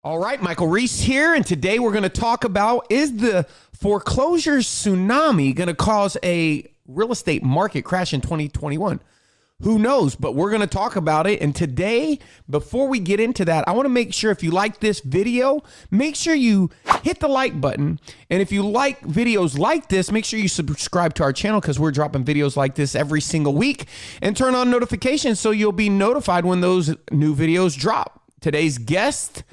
All right, Michael Reese here, and today we're going to talk about, is the foreclosure tsunami going to cause a real estate market crash in 2021? Who knows, but we're going to talk about it. And today, before we get into that, I want to make sure if you like this video, make sure you hit the like button. And if you like videos like this, make sure you subscribe to our channel because we're dropping videos like this every single week, and turn on notifications so you'll be notified when those new videos drop. Today's guest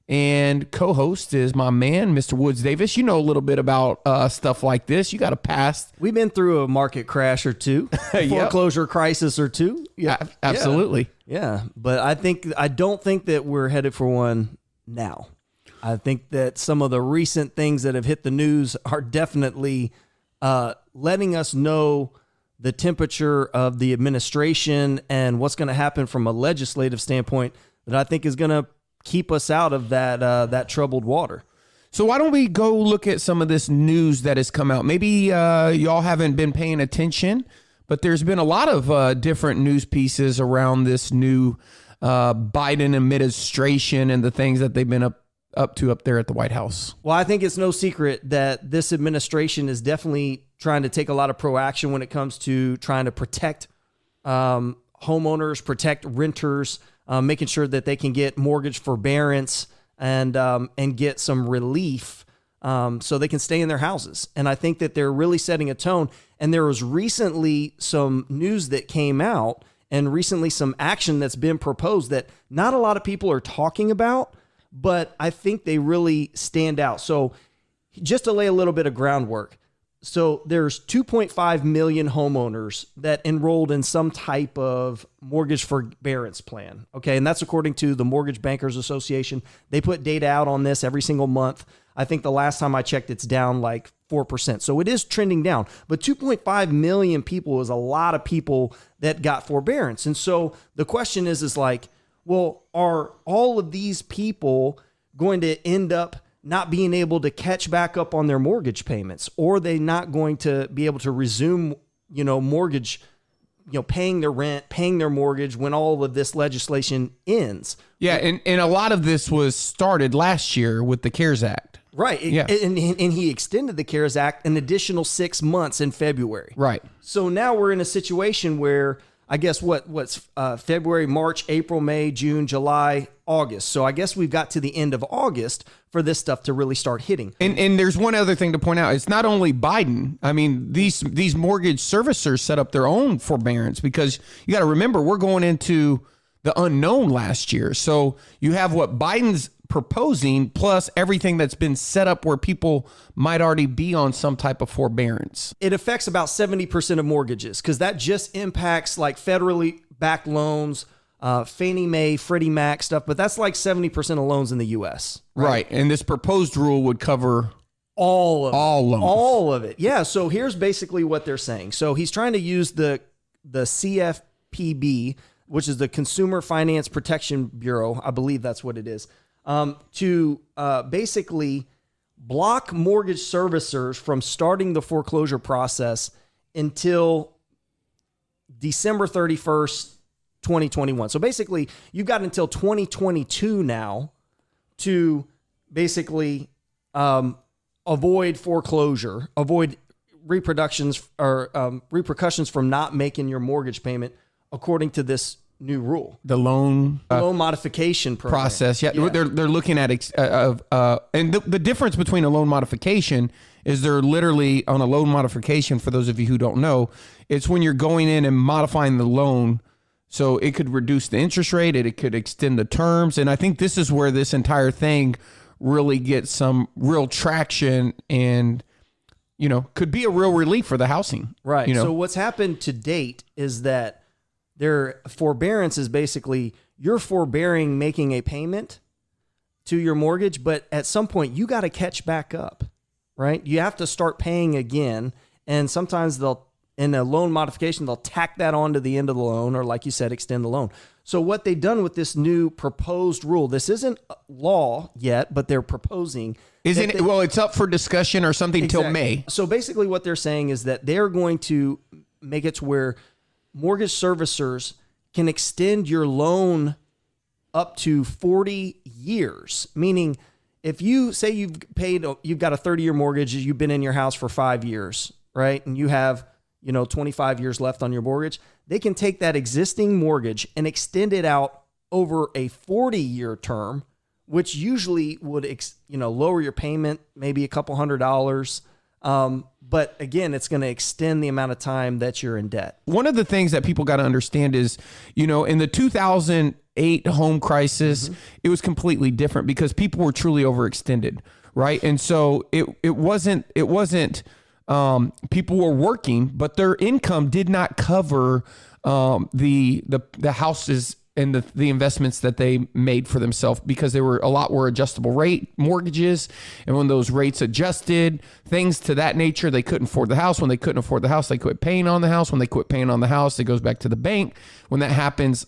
and co-host is my man, Mr. Woods Davis. You know a little bit about stuff like this. You got a past. We've been through a market crash or two, foreclosure crisis or two. Yeah, absolutely. Yeah, but I don't think that we're headed for one now. I think that some of the recent things that have hit the news are definitely letting us know the temperature of the administration and what's going to happen from a legislative standpoint that I think is going to keep us out of that troubled water. So why don't we go look at some of this news that has come out? Maybe y'all haven't been paying attention, but there's been a lot of different news pieces around this new Biden administration and the things that they've been up there at the White House. Well, I think it's no secret that this administration is definitely trying to take a lot of proaction when it comes to trying to protect homeowners, protect renters, making sure that they can get mortgage forbearance and get some relief so they can stay in their houses. And I think that they're really setting a tone. And there was recently some news that came out and recently some action that's been proposed that not a lot of people are talking about, but I think they really stand out. So just to lay a little bit of groundwork. So there's 2.5 million homeowners that enrolled in some type of mortgage forbearance plan. Okay. And that's according to the Mortgage Bankers Association. They put data out on this every single month. I think the last time I checked, it's down like 4%. So it is trending down, but 2.5 million people is a lot of people that got forbearance. And so the question is like, well, are all of these people going to end up not being able to catch back up on their mortgage payments, or are they not going to be able to resume, mortgage, paying their rent, paying their mortgage when all of this legislation ends? Yeah. And a lot of this was started last year with the CARES Act. Right. Yeah. And he extended the CARES Act an additional 6 months in February. Right. So now we're in a situation where I guess what's February, March, April, May, June, July, August. So I guess we've got to the end of August for this stuff to really start hitting. And there's one other thing to point out. It's not only Biden. I mean, these mortgage servicers set up their own forbearance because you got to remember, we're going into the unknown last year. So you have what Biden's proposing plus everything that's been set up where people might already be on some type of forbearance. It affects about 70% of mortgages because that just impacts like federally backed loans, Fannie Mae, Freddie Mac stuff, but that's like 70% of loans in the U.S. Right. And this proposed rule would cover all loans. All of it. Yeah. So here's basically what they're saying. So he's trying to use the CFPB, which is the Consumer Finance Protection Bureau. I believe that's what it is. To basically block mortgage servicers from starting the foreclosure process until December 31st, 2021. So basically, you've got until 2022 now to basically avoid foreclosure, avoid repercussions from not making your mortgage payment according to this new rule, the loan modification process. Yeah. They're looking at and the difference between a loan modification is they're literally on a loan modification. For those of you who don't know, it's when you're going in and modifying the loan. So it could reduce the interest rate. It could extend the terms. And I think this is where this entire thing really gets some real traction and, could be a real relief for the housing. Right. So what's happened to date is that their forbearance is basically you're forbearing making a payment to your mortgage, but at some point you got to catch back up, right? You have to start paying again. And sometimes in a loan modification, they'll tack that on to the end of the loan, or like you said, extend the loan. So what they've done with this new proposed rule, this isn't law yet, but they're proposing. Well, it's up for discussion or something till May. So basically what they're saying is that they're going to make it to where mortgage servicers can extend your loan up to 40 years, meaning if you say you've got a 30-year mortgage, you've been in your house for 5 years, right? And you have, 25 years left on your mortgage, they can take that existing mortgage and extend it out over a 40-year term, which usually would, lower your payment, maybe a couple $100. But again, it's going to extend the amount of time that you're in debt. One of the things that people got to understand is, in the 2008 home crisis, it was completely different because people were truly overextended, right? And so it wasn't people were working, but their income did not cover the houses and the investments that they made for themselves, because a lot were adjustable rate mortgages. And when those rates adjusted, things to that nature, they couldn't afford the house. When they couldn't afford the house, they quit paying on the house. When they quit paying on the house, it goes back to the bank. When that happens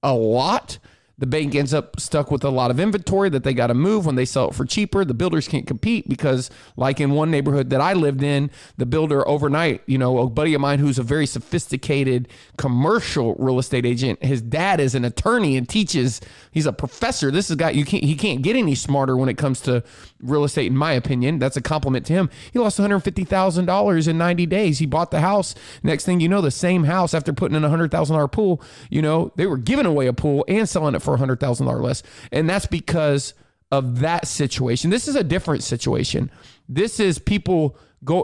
a lot, the bank ends up stuck with a lot of inventory that they got to move. When they sell it for cheaper, the builders can't compete because, like in one neighborhood that I lived in, the builder overnight, a buddy of mine who's a very sophisticated commercial real estate agent, his dad is an attorney and teaches. He's a professor. This is a guy he can't get any smarter when it comes to real estate, in my opinion. That's a compliment to him. He lost $150,000 in 90 days. He bought the house. Next thing you know, the same house, after putting in a $100,000 pool, they were giving away a pool and selling it for $100,000 less. And that's because of that situation. This is a different situation. This is people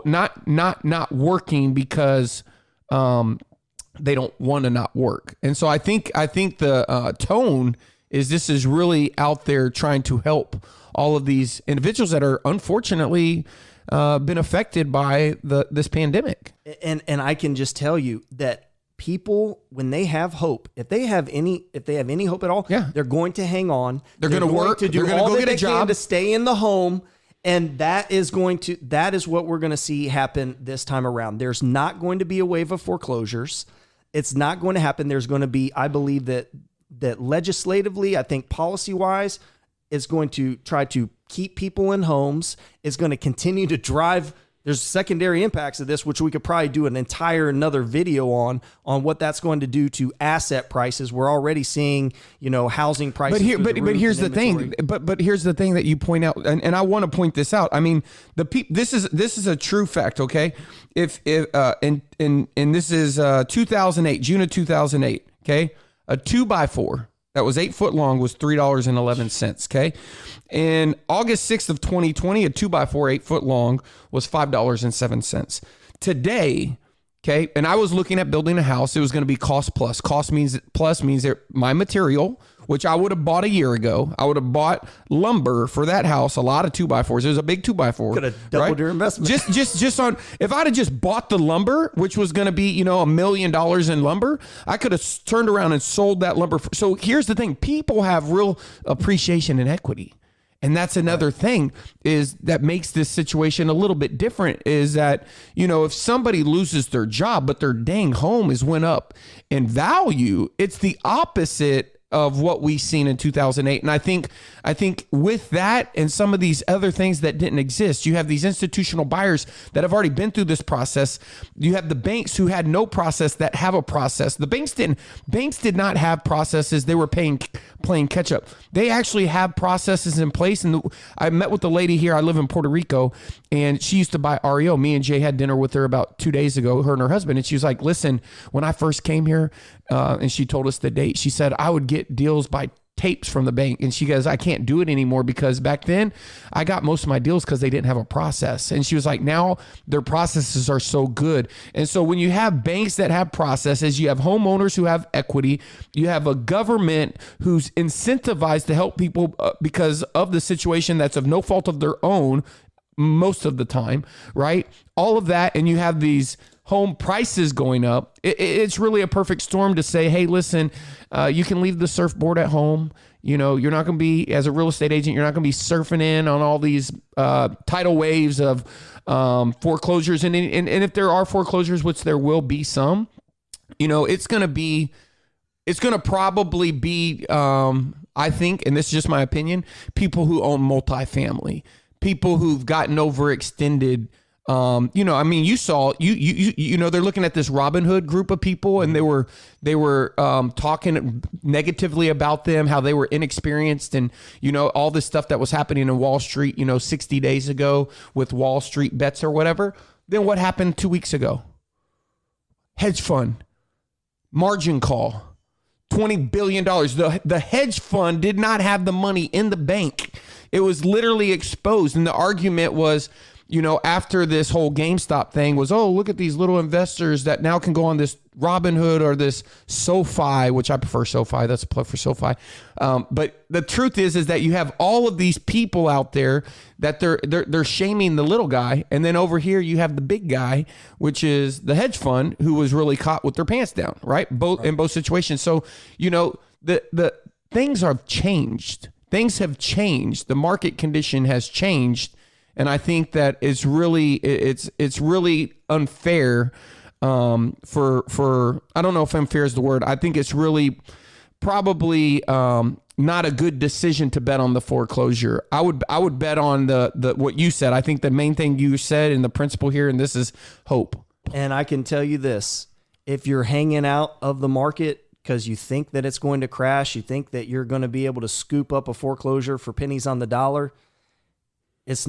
not working because they don't want to not work. And so I think the tone is this is really out there trying to help all of these individuals that are unfortunately been affected by this pandemic. And I can just tell you that people, when they have hope, if they have any hope at all, they're going to hang on. They're going to work. To do they're going to all go that get a they job can to stay in the home. And that is what we're going to see happen this time around. There's not going to be a wave of foreclosures. It's not going to happen. There's going to be, I believe that legislatively, I think policy wise, it's going to try to keep people in homes. It's going to continue to drive. There's secondary impacts of this, which we could probably do another video on what that's going to do to asset prices. We're already seeing, housing prices. But here's the thing. But here's the thing that you point out, and I want to point this out. I mean, this is a true fact. Okay, if and this is 2008, June of 2008. Okay, a 2x4 that was 8 foot long was $3.11. Okay. And August 6th of 2020, a 2x4 8 foot long was $5.07. Today, okay, and I was looking at building a house. It was going to be cost plus. Cost means that my material, which I would have bought a year ago, I would have bought lumber for that house, a lot of 2x4s. It was a big 2x4. Could have doubled your investment. Just on, if I'd have just bought the lumber, which was going to be, $1 million in lumber, I could have turned around and sold that lumber. So here's the thing. People have real appreciation in equity. And that's another thing is that makes this situation a little bit different is that, if somebody loses their job, but their dang home has went up in value, it's the opposite of what we've seen in 2008. And I think with that and some of these other things that didn't exist, you have these institutional buyers that have already been through this process. You have the banks who had no process that have a process. The banks did not have processes. They were playing catch up. They actually have processes in place. And I met with the lady here. I live in Puerto Rico, and she used to buy REO. Me and Jay had dinner with her about 2 days ago, her and her husband. And she was like, listen, when I first came here, and she told us the date, she said, I would get deals by tapes from the bank. And she goes, I can't do it anymore because back then I got most of my deals because they didn't have a process. And she was like, now their processes are so good. And so when you have banks that have processes, you have homeowners who have equity, you have a government who's incentivized to help people because of the situation that's of no fault of their own most of the time, right? All of that. And you have these home prices going up. It's really a perfect storm to say, hey, listen, you can leave the surfboard at home. You're not going to be, as a real estate agent, you're not going to be surfing in on all these tidal waves of foreclosures. And if there are foreclosures, which there will be some, it's going to probably be, I think, and this is just my opinion, people who own multifamily, people who've gotten overextended I mean, you saw they're looking at this Robin Hood group of people, and they were talking negatively about them, how they were inexperienced, and all this stuff that was happening in Wall Street, 60 days ago with Wall Street bets or whatever. Then what happened 2 weeks ago? Hedge fund, margin call, $20 billion. The hedge fund did not have the money in the bank. It was literally exposed, and the argument was, after this whole GameStop thing was, oh, look at these little investors that now can go on this Robinhood or this SoFi, which I prefer SoFi. That's a plug for SoFi. But the truth is that you have all of these people out there that they're shaming the little guy. And then over here, you have the big guy, which is the hedge fund, who was really caught with their pants down, right? In both situations. So, the things have changed. Things have changed. The market condition has changed. And I think that it's really unfair for I don't know if unfair is the word. I think it's really probably not a good decision to bet on the foreclosure. I would bet on the what you said. I think the main thing you said and the principle here, and this is hope. And I can tell you this: if you're hanging out of the market because you think that it's going to crash, you think that you're going to be able to scoop up a foreclosure for pennies on the dollar, it's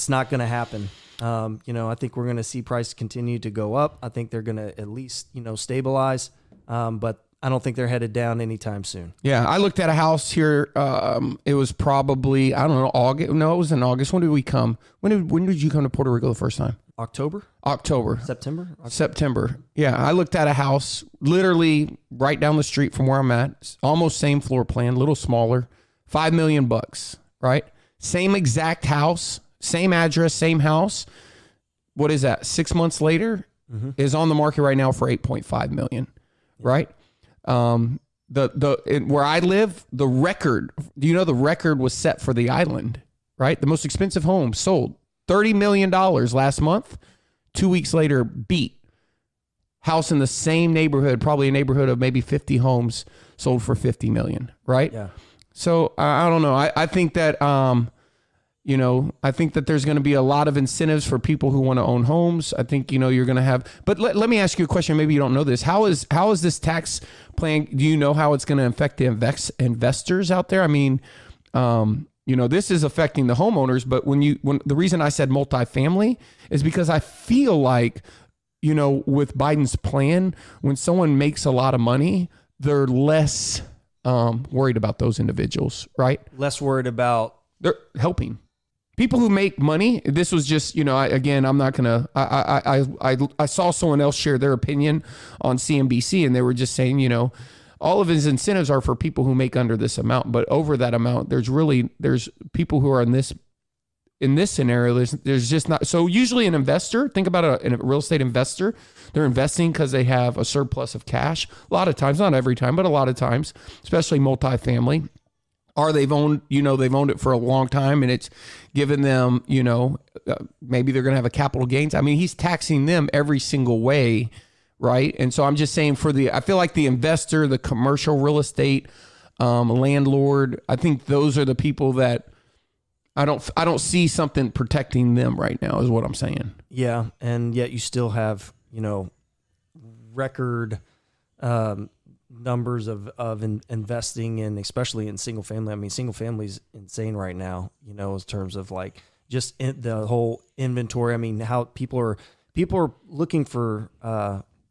not going to happen. I think we're going to see prices continue to go up. I think they're going to at least, stabilize. But I don't think they're headed down anytime soon. Yeah. I looked at a house here. It was probably, I don't know, August. No, it was in August. When did we come? When did you come to Puerto Rico the first time? October. September. Yeah. I looked at a house literally right down the street from where I'm at. Almost same floor plan, a little smaller, $5 million, right? Same exact house, same address, same house. What is that? 6 months later, is on the market right now for $8.5 million, right? Where I live, the record. Do you know the record was set for the island, right? The most expensive home sold $30 million last month. 2 weeks later, beat. House in the same neighborhood, probably a neighborhood of maybe 50 homes, sold for $50 million, right? Yeah. So I don't know. I think that I think that there's going to be a lot of incentives for people who want to own homes. I think you're going to have. But let me ask you a question. Maybe you don't know this. How is this tax plan? Do you know how it's going to affect the investors out there? I mean, this is affecting the homeowners. But when the reason I said multifamily is because I feel like with Biden's plan, when someone makes a lot of money, they're less worried about those individuals, right? Less worried about they're helping people who make money. This was just, I'm not gonna. I saw someone else share their opinion on CNBC, and they were just saying, all of his incentives are for people who make under this amount, but over that amount, there's people who are in this scenario. There's just not. So usually an investor, think about a real estate investor. They're investing because they have a surplus of cash. A lot of times, not every time, but a lot of times, especially multifamily, or they've owned it for a long time, and it's given them, maybe they're going to have a capital gains. I mean, he's taxing them every single way, right? And so I'm just saying I feel like the investor, the commercial real estate landlord, I think those are the people that I don't see something protecting them right now, is what I'm saying. Yeah, and yet you still have record numbers of investing in, especially in single family. I mean, single family is insane right now, in terms of just the whole inventory. I mean, how people are looking for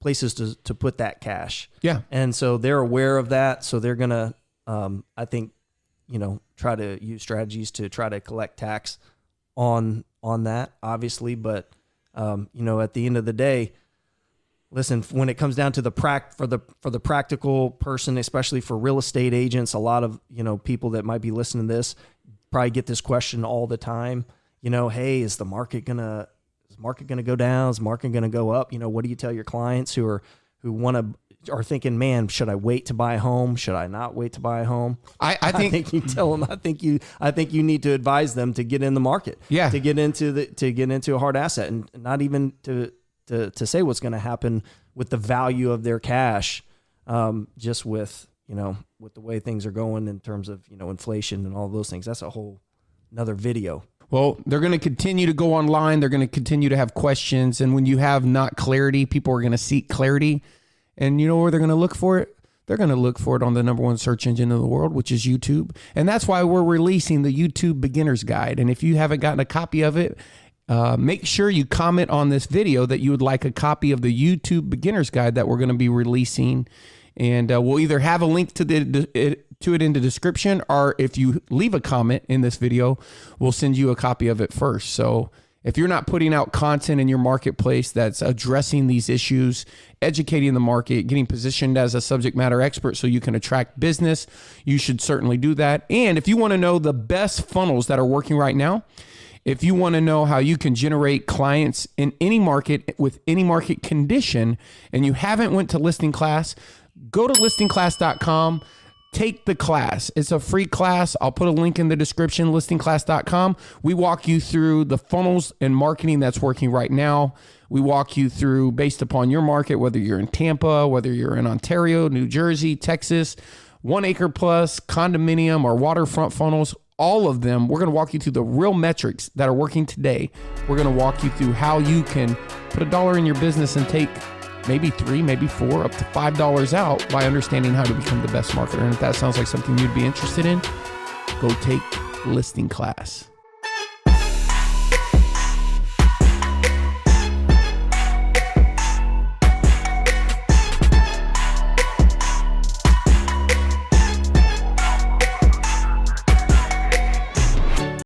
places to put that cash. Yeah. And so they're aware of that. So they're going to, I think, try to use strategies to try to collect tax on that, obviously. But, at the end of the day, listen, when it comes down to for the practical person, especially for real estate agents, a lot of, people that might be listening to this probably get this question all the time. Hey, is the market going to go down? Is the market going to go up? What do you tell your clients who are thinking, man, should I wait to buy a home? Should I not wait to buy a home? I think you tell them, I think you need to advise them to get in the market. Yeah. To get into a hard asset, and not even to say what's going to happen with the value of their cash, just with the way things are going in terms of, inflation and all those things. That's a whole another video. Well, they're going to continue to go online. They're going to continue to have questions. And when you have not clarity, people are going to seek clarity. And you know where they're going to look for it? They're going to look for it on the #1 search engine in the world, which is YouTube. And that's why we're releasing the YouTube Beginner's Guide. And if you haven't gotten a copy of it, make sure you comment on this video that you would like a copy of the YouTube Beginner's Guide that we're going to be releasing. And we'll either have a link to it in the description, or if you leave a comment in this video, we'll send you a copy of it first. So if you're not putting out content in your marketplace that's addressing these issues, educating the market, getting positioned as a subject matter expert so you can attract business, you should certainly do that. And if you want to know the best funnels that are working right now, if you want to know how you can generate clients in any market with any market condition, and you haven't went to listing class, go to listingclass.com. Take the class. It's a free class. I'll put a link in the description, listingclass.com. We walk you through the funnels and marketing that's working right now. We walk you through based upon your market, whether you're in Tampa, whether you're in Ontario, New Jersey, Texas, 1 acre plus, condominium, or waterfront funnels, all of them. We're going to walk you through the real metrics that are working today. We're going to walk you through how you can put $1 in your business and take maybe $3, maybe $4, up to $5 out by understanding how to become the best marketer. And if that sounds like something you'd be interested in, go take listing class.